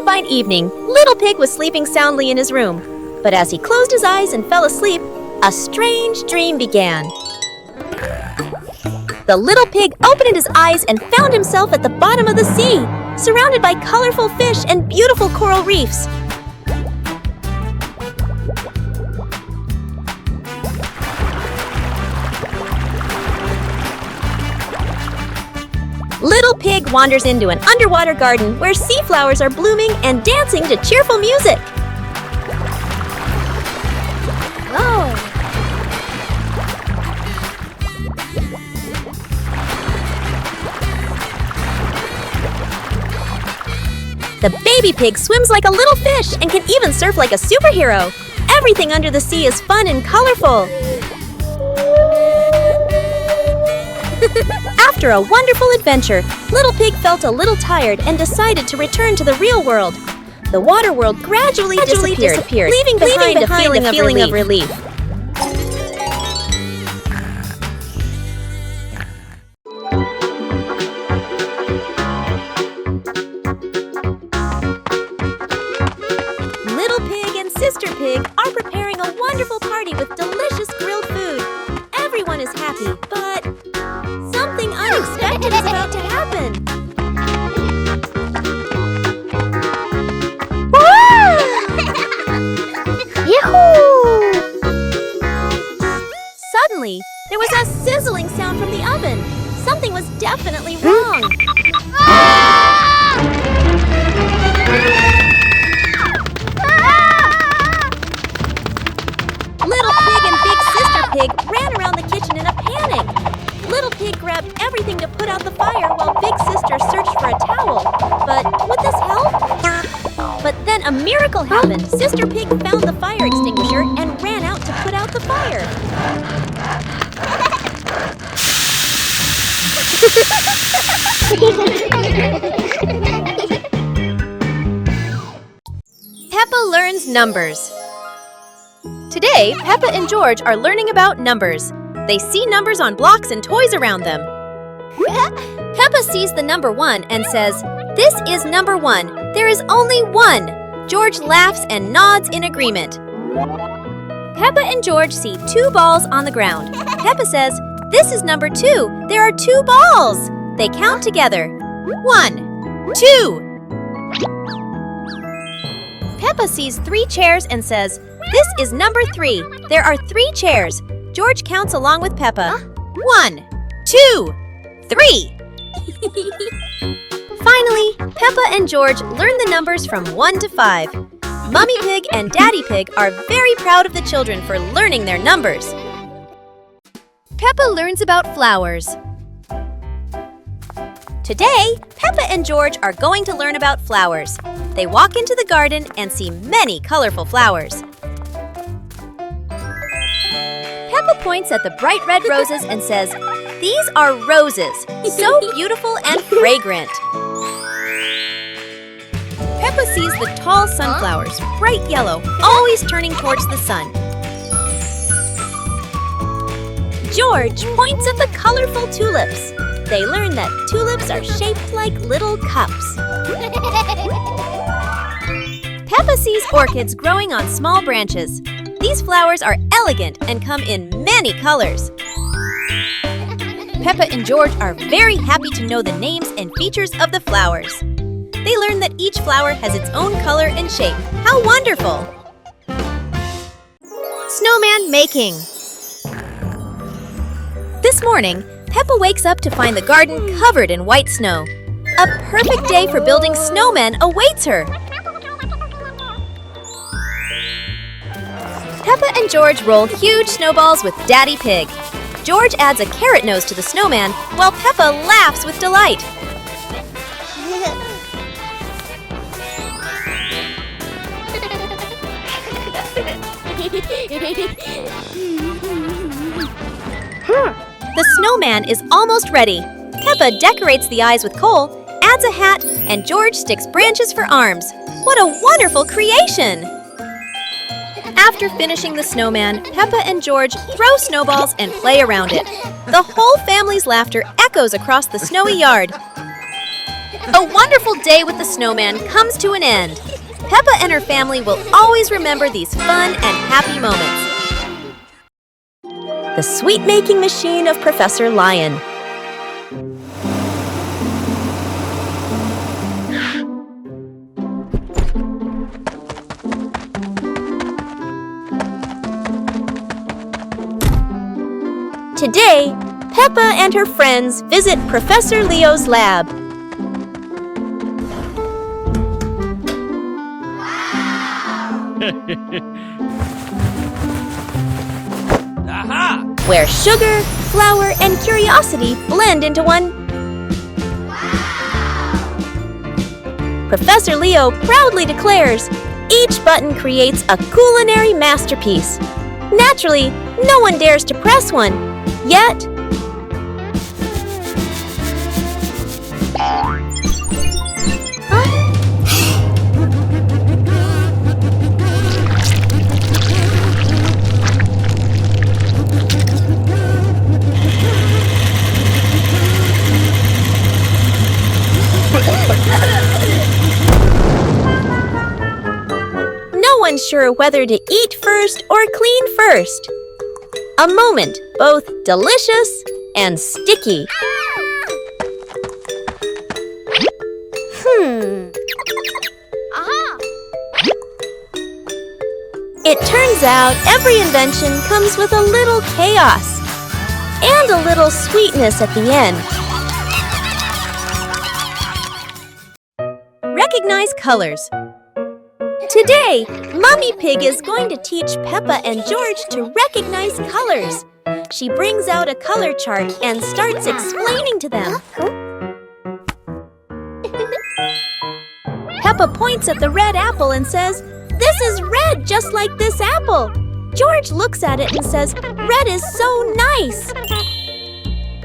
fine evening, Little Pig was sleeping soundly in his room. But as he closed his eyes and fell asleep, a strange dream began. The little pig opened his eyes and found himself at the bottom of the sea, surrounded by colorful fish and beautiful coral reefs. Little Pig wanders into an underwater garden where sea flowers are blooming and dancing to cheerful music. Oh! The baby pig swims like a little fish and can even surf like a superhero. Everything under the sea is fun and colorful. After a wonderful adventure, Little Pig felt a little tired and decided to return to the real world. The water world gradually disappeared, leaving behind a feeling of relief. Little Pig and Sister Pig are preparing a wonderful party with delicious grilled food. Everyone is happy, but something unexpected is about to happen. Yahoo! Suddenly, there was a sizzling sound from the oven. Something was definitely wrong. Little Pig and Big Sister Pig ran around the kitchen in a panic. Little Pig grabbed everything to put out the fire while Big Sister searched for a towel. But would this help? But then a miracle happened. Sister Pig found the fire extinguisher and ran out to put out the fire. Peppa learns numbers. Today, Peppa and George are learning about numbers. They see numbers on blocks and toys around them. Peppa sees the number 1 and says, "This is number 1. There is only 1." George laughs and nods in agreement. Peppa and George see 2 balls on the ground. Peppa says, "This is number 2. There are 2 balls." They count together. 1, 2. Peppa sees 3 chairs and says, "This is number 3. There are 3 chairs." George counts along with Peppa. 1, 2, 3. Finally, Peppa and George learn the numbers from 1 to 5. Mummy Pig and Daddy Pig are very proud of the children for learning their numbers. Peppa learns about flowers. Today, Peppa and George are going to learn about flowers. They walk into the garden and see many colorful flowers. Peppa points at the bright red roses and says, "These are roses, so beautiful and fragrant." Peppa sees the tall sunflowers, bright yellow, always turning towards the sun. George points at the colorful tulips. They learn that tulips are shaped like little cups. Peppa sees orchids growing on small branches. These flowers are elegant and come in many colors. Peppa and George are very happy to know the names and features of the flowers. They learn that each flower has its own color and shape. How wonderful! Snowman making. This morning, Peppa wakes up to find the garden covered in white snow. A perfect day for building snowmen awaits her. Peppa and George roll huge snowballs with Daddy Pig. George adds a carrot nose to the snowman while Peppa laughs with delight. The snowman is almost ready. Peppa decorates the eyes with coal, adds a hat, and George sticks branches for arms. What a wonderful creation! After finishing the snowman, Peppa and George throw snowballs and play around it. The whole family's laughter echoes across the snowy yard. A wonderful day with the snowman comes to an end. Peppa and her family will always remember these fun and happy moments. The sweet-making machine of Professor Lion. Today, Peppa and her friends visit Professor Leo's lab. Aha! Where sugar, flour, and curiosity blend into one. Professor Leo proudly declares, each button creates a culinary masterpiece. Naturally, no one dares to press one, yet... No one's sure whether to eat first or clean first. A moment both delicious and sticky. It turns out every invention comes with a little chaos and a little sweetness at the end. Recognize colors. Today, Mummy Pig is going to teach Peppa and George to recognize colors. She brings out a color chart and starts explaining to them. Peppa points at the red apple and says, "This is red just like this apple." George looks at it and says, "Red is so nice."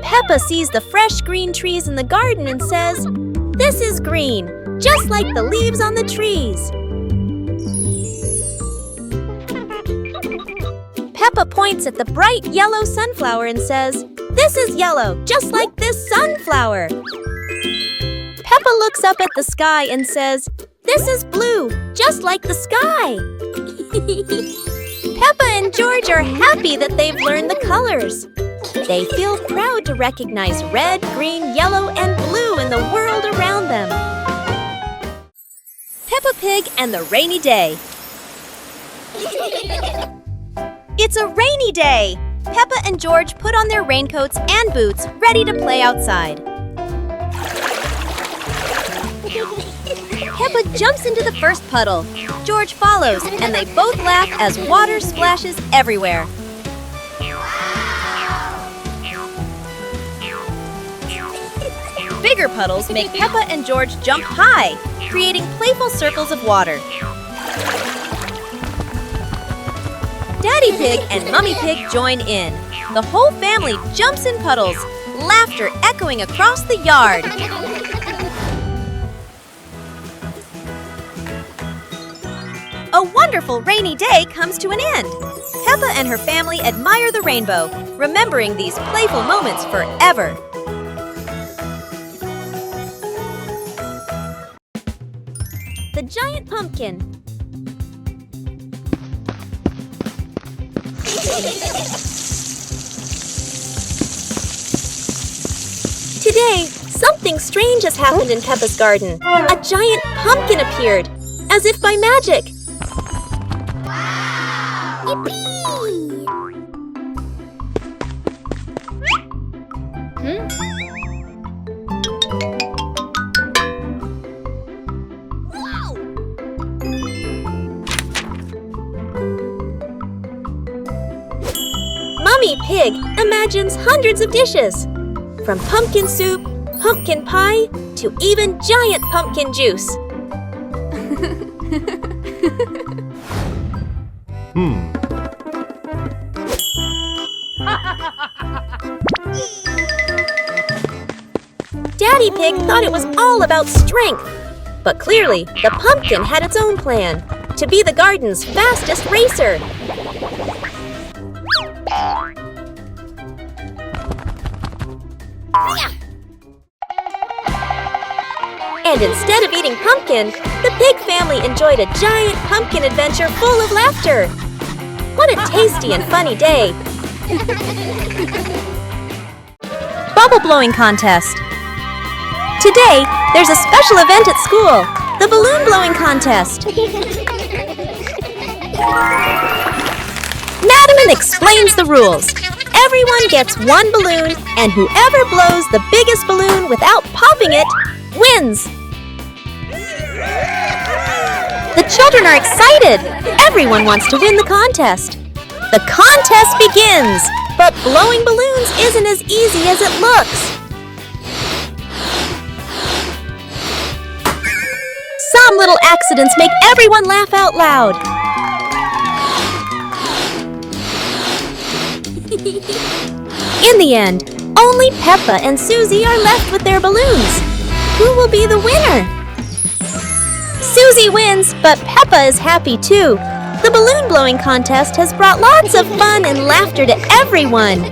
Peppa sees the fresh green trees in the garden and says, "This is green, just like the leaves on the trees." Peppa points at the bright yellow sunflower and says, "This is yellow, just like this sunflower." Peppa looks up at the sky and says, "This is blue, just like the sky." Peppa and George are happy that they've learned the colors. They feel proud to recognize red, green, yellow, and blue in the world around them. Peppa Pig and the Rainy Day. It's a rainy day! Peppa and George put on their raincoats and boots, ready to play outside. Peppa jumps into the first puddle. George follows, and they both laugh as water splashes everywhere. Bigger puddles make Peppa and George jump high, creating playful circles of water. Daddy Pig and Mummy Pig join in. The whole family jumps in puddles, laughter echoing across the yard. A wonderful rainy day comes to an end. Peppa and her family admire the rainbow, remembering these playful moments forever. The giant pumpkin. Today, something strange has happened in Peppa's garden. A giant pumpkin appeared, as if by magic. Mummy Pig imagines hundreds of dishes, from pumpkin soup, pumpkin pie, to even giant pumpkin juice. Daddy Pig thought it was all about strength, but clearly the pumpkin had its own plan, to be the garden's fastest racer. And instead of eating pumpkin, the pig family enjoyed a giant pumpkin adventure full of laughter. What a tasty and funny day! Bubble blowing contest. Today, there's a special event at school, the balloon blowing contest. Madam explains the rules. Everyone gets one balloon, and whoever blows the biggest balloon without popping it wins. The children are excited. Everyone wants to win the contest. The contest begins, but blowing balloons isn't as easy as it looks. Some little accidents make everyone laugh out loud. In the end, only Peppa and Susie are left with their balloons. Who will be the winner? Susie wins, but Peppa is happy too. The balloon blowing contest has brought lots of fun and laughter to everyone.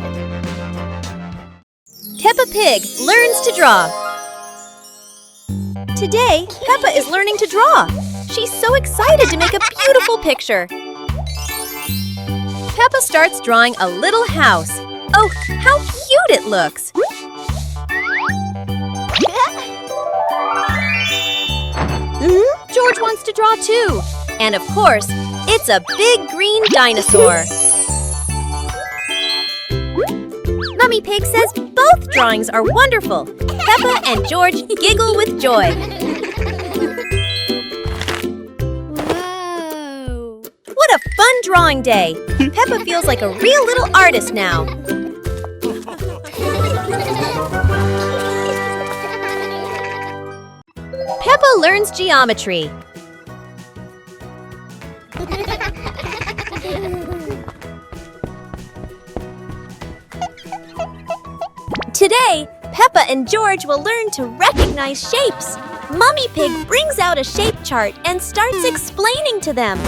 Peppa Pig learns to draw. Today, Peppa is learning to draw. She's so excited to make a beautiful picture. Peppa starts drawing a little house. Oh, how cute it looks! George wants to draw too. And of course, it's a big green dinosaur. Mummy Pig says both drawings are wonderful. Peppa and George giggle with joy. Whoa. What a fun drawing day! Peppa feels like a real little artist now. Peppa learns geometry. Today, Peppa and George will learn to recognize shapes. Mummy Pig brings out a shape chart and starts explaining to them.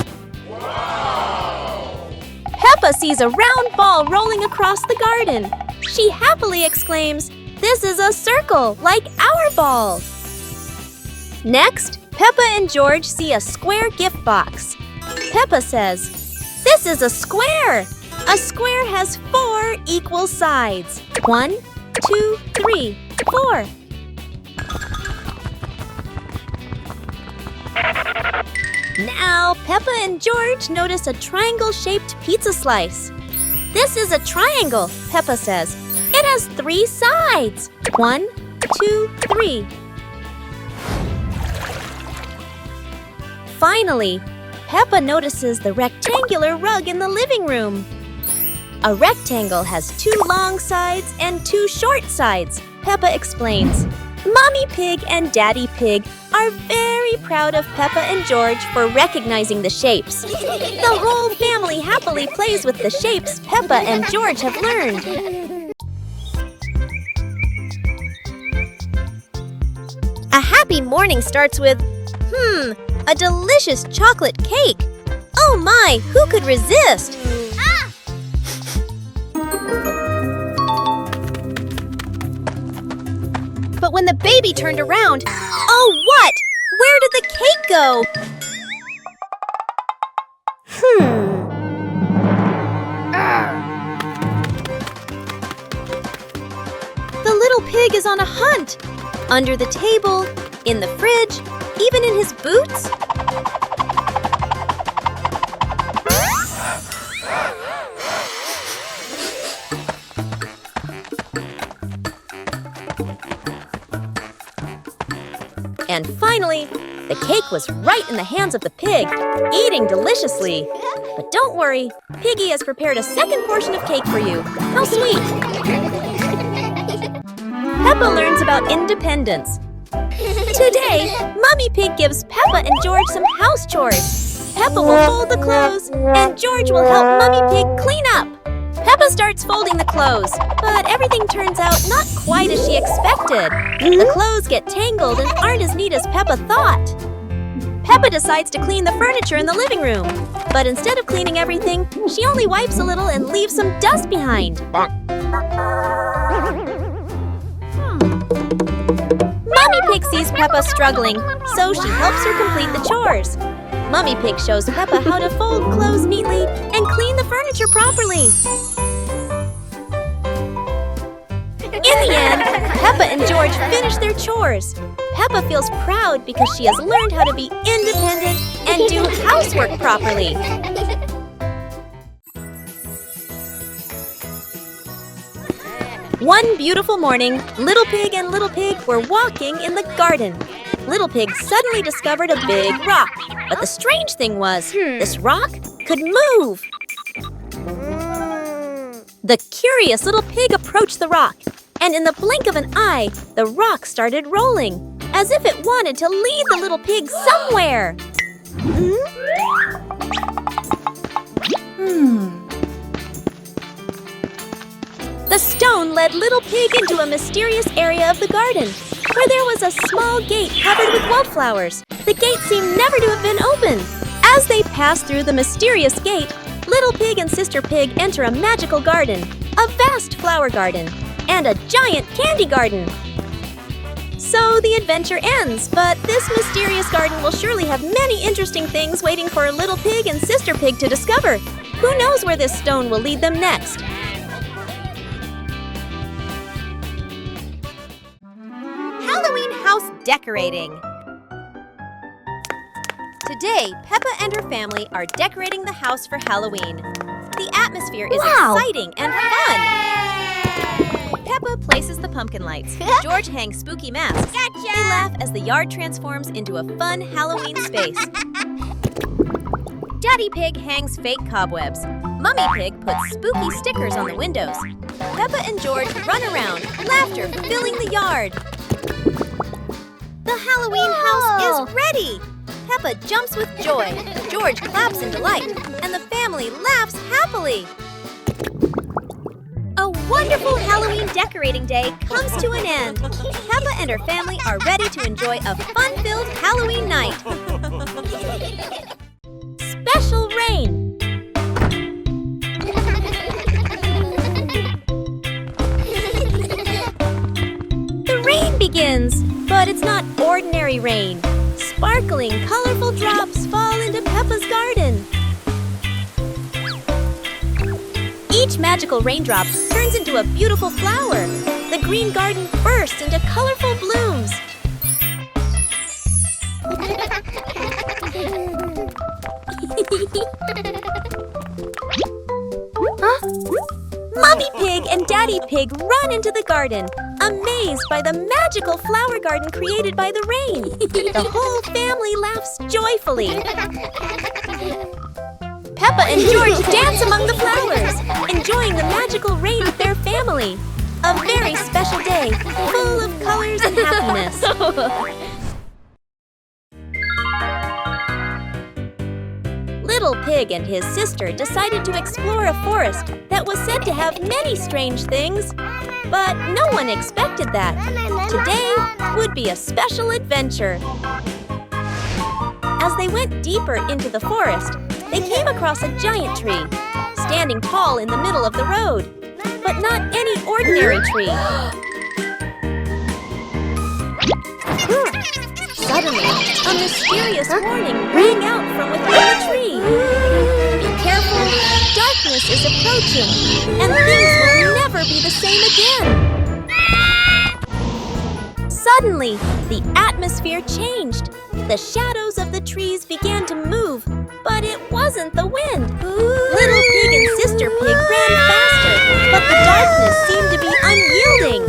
Peppa sees a round ball rolling across the garden. She happily exclaims, "This is a circle, like our ball." Next, Peppa and George see a square gift box. Peppa says, "This is a square. A square has 4 equal sides. 1, 2, 3, 4. Now, Peppa and George notice a triangle-shaped pizza slice. "This is a triangle," Peppa says. "It has 3 sides. 1, 2, 3. Finally, Peppa notices the rectangular rug in the living room. A rectangle has 2 long sides and 2 short sides, Peppa explains. Mommy Pig and Daddy Pig are very proud of Peppa and George for recognizing the shapes. The whole family happily plays with the shapes Peppa and George have learned. A happy morning starts with, a delicious chocolate cake. Oh my, who could resist? But when the baby turned around, oh what? Where did the cake go? The little pig is on a hunt. Under the table, in the fridge, even in his boots. And finally, the cake was right in the hands of the pig, eating deliciously. But don't worry, Piggy has prepared a second portion of cake for you. How sweet! Peppa learns about independence. Today, Mummy Pig gives Peppa and George some house chores. Peppa will fold the clothes, and George will help Mummy Pig clean up. Peppa starts folding the clothes, but everything turns out not quite as she expected. The clothes get tangled and aren't as neat as Peppa thought. Peppa decides to clean the furniture in the living room, but instead of cleaning everything, she only wipes a little and leaves some dust behind. Mummy Pig sees Peppa struggling, so she helps her complete the chores. Mummy Pig shows Peppa how to fold clothes neatly and clean the furniture properly. In the end, Peppa and George finish their chores. Peppa feels proud because she has learned how to be independent and do housework properly. One beautiful morning, Little Pig and Little Pig were walking in the garden. Little Pig suddenly discovered a big rock. But the strange thing was, this rock could move. The curious Little Pig approached the rock, and in the blink of an eye, the rock started rolling, as if it wanted to lead the Little Pig somewhere. The stone led Little Pig into a mysterious area of the garden, where there was a small gate covered with wildflowers. The gate seemed never to have been opened. As they passed through the mysterious gate, Little Pig and Sister Pig enter a magical garden, a vast flower garden, and a giant candy garden. So the adventure ends, but this mysterious garden will surely have many interesting things waiting for Little Pig and Sister Pig to discover. Who knows where this stone will lead them next? Halloween house decorating. Today, Peppa and her family are decorating the house for Halloween. The atmosphere is exciting and fun. Peppa places the pumpkin lights. George hangs spooky masks. Gotcha! They laugh as the yard transforms into a fun Halloween space. Daddy Pig hangs fake cobwebs. Mummy Pig puts spooky stickers on the windows. Peppa and George run around, laughter filling the yard. The Halloween house is ready! Peppa jumps with joy, George claps in delight, and the family laughs happily. A wonderful Halloween decorating day comes to an end. Peppa and her family are ready to enjoy a fun-filled Halloween night. Special rain. The rain begins, but it's not ordinary rain. Sparkling, colorful drops fall into Peppa's garden. Each magical raindrop turns into a beautiful flower. The green garden bursts into colorful blooms. Mummy Pig and Daddy Pig run into the garden, amazed by the magical flower garden created by the rain. The whole family laughs joyfully. Peppa and George dance among the flowers, enjoying the magical rain with their family. A very special day, full of colors and happiness. Little Pig and his sister decided to explore a forest that was said to have many strange things. But no one expected that. Today would be a special adventure. As they went deeper into the forest, they came across a giant tree, standing tall in the middle of the road. But not any ordinary tree. Suddenly, a mysterious warning rang out from within the tree. Be careful, darkness is approaching, and things will never be the same again. Suddenly, the atmosphere changed. The shadows of the trees began to move, but it wasn't the wind. Little Pig and Sister Pig ran faster, but the darkness seemed to be unyielding.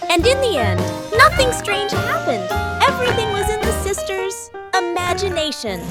And in the end, nothing strange happened. Everything was in the sisters' imagination.